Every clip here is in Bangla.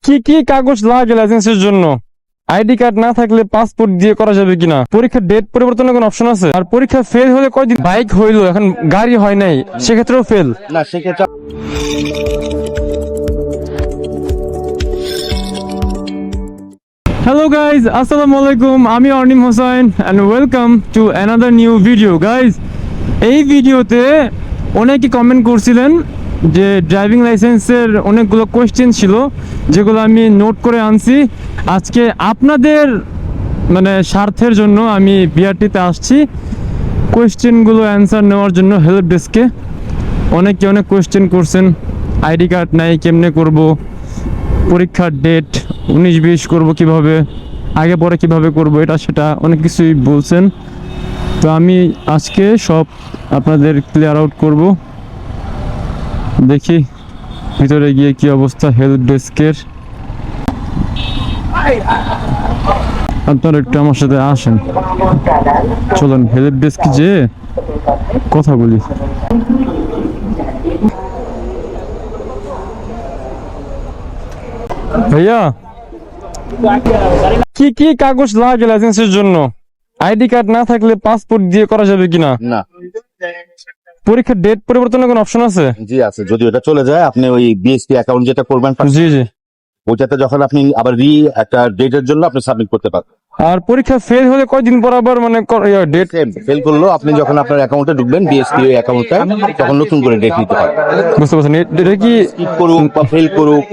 কি কি কাগজ লাগে লাইসেন্সের জন্য? আইডি কার্ড না থাকলে পাসপোর্ট দিয়ে করা যাবে কিনা? পরীক্ষার ডেট পরিবর্তনের কোনো অপশন আছে? আর পরীক্ষা ফেল হলে কয়দিন? বাইক হইলো, এখন গাড়ি হয় নাই, সেক্ষেত্রেও ফেল না সেক্ষেত্রে Hello guys, assalamu alaikum. আমি Arnim Hossain and welcome to another new video guys. এই ভিডিওতে অনেকেই কমেন্ট করছিলেন যে ড্রাইভিং লাইসেন্সের অনেকগুলো কোয়েশ্চেন ছিল যেগুলো আমি নোট করে আনছি। আজকে আপনাদের স্বার্থের জন্য আমি বিআরটিতে আসছি কোয়েশ্চেনগুলো অ্যান্সার নেওয়ার জন্য হেল্প ডেস্কে। অনেকে অনেক কোয়েশ্চেন করছেন, আইডি কার্ড নাই কেমনে করব, পরীক্ষার ডেট 19-20 করব কিভাবে, আগে পরে কিভাবে করব, এটা সেটা অনেক কিছুই বলছেন। তো আমি আজকে সব আপনাদের ক্লিয়ার আউট করব। দেখি ভিতরে গিয়ে কি অবস্থা হেল্প ডেস্কের। আপনারা একটু আমার সাথে আসেন, চলুন হেল্প ডেস্ক যে কথা বলি। ভাইয়া, কি কি কাগজ লাগে লাইসেন্সের জন্য? আইডি কার্ড না থাকলে পাসপোর্ট দিয়ে করা যাবে কিনা? না। পরীক্ষার ডেট পরিবর্তনের কোনো অপশন আছে? জি আছে, যদি ওটা চলে যায় আপনি ওই বিএসপি অ্যাকাউন্ট যেটা করবেন জি জি, ওইটাতে যখন আপনি আবার একটা ডেটের জন্য আপনি সাবমিট করতে পারবেন। আর পরীক্ষা ফেল হলে কয়দিন পর আবার ডেট? ফেল করলো আপনি যখন আপনার অ্যাকাউন্টে ঢুকবেন বিএসপি ওই অ্যাকাউন্টে তখন নতুন করে ডেট নিতে পারবেন। বুঝতে পারছেন, এটা কি স্কিপ করুক বা ফেল করুক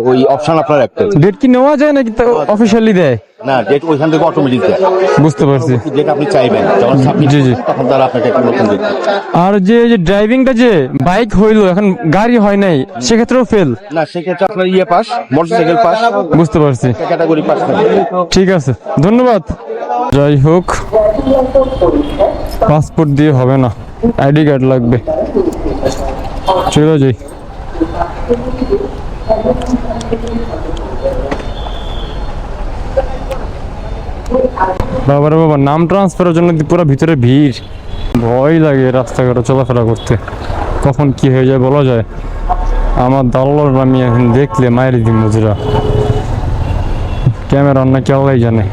ওই অপশন আপনার একটা। ডেট কি নেওয়া যায় নাকি অফিসিয়ালি দেয়? না, ডেট ওইখান থেকে অটোমেটিক দেয়। বুঝতে পারছি, যেটা আপনি চাইবেন যখন সাবমিট জি জি, তখন তারা আপনাকে একটা নতুন ডেট। আর যে ড্রাইভিংটা যে বাইক হইলো, এখন গাড়ি হয় নাই, সেক্ষেত্রেও ফেল? না, সেক্ষেত্রে আপনার পাস, মোটরসাইকেল পাস। বুঝতে পারছি, ক্যাটাগরি পাস। ঠিক আছে, ধন্যবাদ। যাই হোক, পাসপোর্ট দিয়ে হবে না, আইডি কার্ড লাগবে। চলে যাই। বাবা রে বাবা, নাম ট্রান্সফারের জন্য পুরো ভিতরে ভিড়, ভয় লাগে রাস্তাঘাটে চলাফেরা করতে, কখন কি হয়ে যায় বলা যায়। আমার দালাল আমি এখন দেখলে মায়ের দিন মজুরা, ক্যামেরা অন্য কেউ জানে,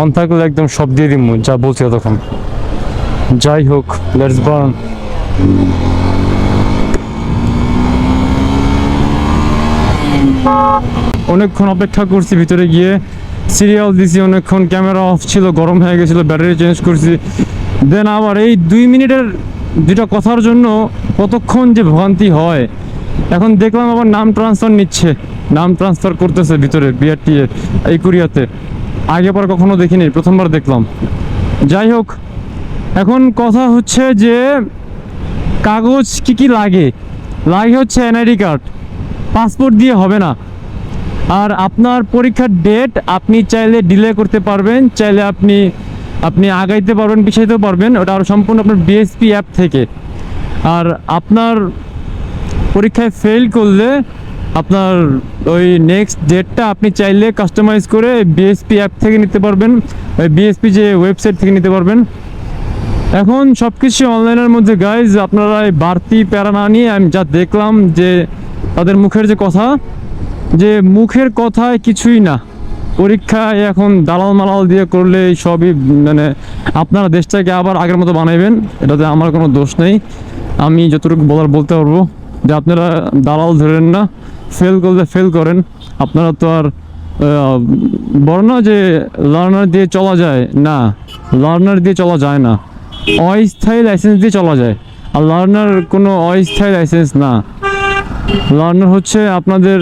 অন থাকলে একদম সব দিয়ে দিব যা বলছি তখন। যাই হোক, লেটস বার্ন। অনেকক্ষণ অপেক্ষা করছি, ভিতরে গিয়ে সিরিয়াল দিছি অনেকক্ষণ, ক্যামেরা অফ ছিল, গরম হয়ে গেছিল, ব্যাটারি চেঞ্জ করছি। দেন আবার এই 2 মিনিটের দুটা কথার জন্য কতক্ষণ যে ভোগান্তি হয়। এখন দেখলাম আবার নাম ট্রান্সফার নিচ্ছে, নাম ট্রান্সফার করতেছে ভিতরে বিআরটি এই কুরিয়াতে। আগে পর কখনো দেখিনি, প্রথমবার দেখলাম। যাই হোক, এখন কথা হচ্ছে যে কাগজ কি কি লাগে হচ্ছে এনআইডি কার্ড, পাসপোর্ট দিয়ে হবে না। আর আপনার পরীক্ষার ডেট আপনি চাইলে ডিলে করতে পারবেন, চাইলে আপনি আগাইতে পারবেন, পিছাইতেও পারবেন, ওটা আর সম্পূর্ণ আপনার বিএসপি অ্যাপ থেকে। আর আপনার পরীক্ষায় ফেল করলে আপনার ওই নেক্সট ডেটটা আপনি চাইলে কাস্টমাইজ করে বিএসপি অ্যাপ থেকে নিতে পারবেন, ওই বিএসপি যে ওয়েবসাইট থেকে নিতে পারবেন। এখন সব কিছু অনলাইনের মধ্যে গাইজ, আপনারা এই বাড়তি প্যারা না নিয়ে, আমি যা দেখলাম যে তাদের মুখের যে কথা, যে মুখের কথায় কিছুই না, পরীক্ষায় এখন দালাল মালাল দিয়ে করলে সবই আপনারা দেশটাকে আবার আগের মতো বানাইবেন, এটাতে আমার কোনো দোষ নেই। আমি যতটুকু বলতে পারবো যে আপনারা দালাল ধরেন না, ফেল করলে ফেল করেন। আপনারা তো আর বড় না যে লার্নার দিয়ে চলা যায়, না, লার্নার দিয়ে চলা যায় না, অস্থায়ী লাইসেন্স দিয়ে চলা যায়। আর লার্নার কোনো অস্থায়ী লাইসেন্স না, লার্নার হচ্ছে আপনাদের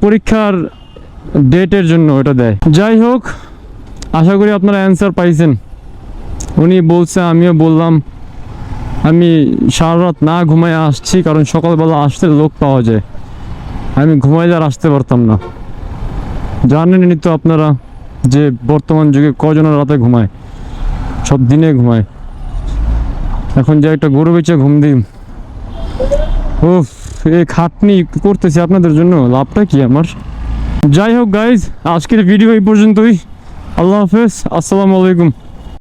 পরীক্ষার ডেটের জন্য ওটা দেয়। যাই হোক, আশা করি আপনারা অ্যান্সার পাইছেন। উনি বলছে, আমিও বললাম, আমি সারা রাত না ঘুমায় আসছি, কারণ সকালবেলা আসতে লোক পাওয়া যায়, আমি ঘুমাইলে আর আসতে পারতাম না। জানেনই তো আপনারা যে বর্তমান যুগে কজনের রাতে ঘুমায়, সব দিনে ঘুমায়। এখন যে একটা গরু বেচে ঘুম দিই, উফ, এই খাটনি করতেছি আপনাদের জন্য, লাভটা কি আমার? যাই হোক গাইজ, আজকের ভিডিও এই পর্যন্তই। আল্লাহ হাফেজ, আসসালামু আলাইকুম।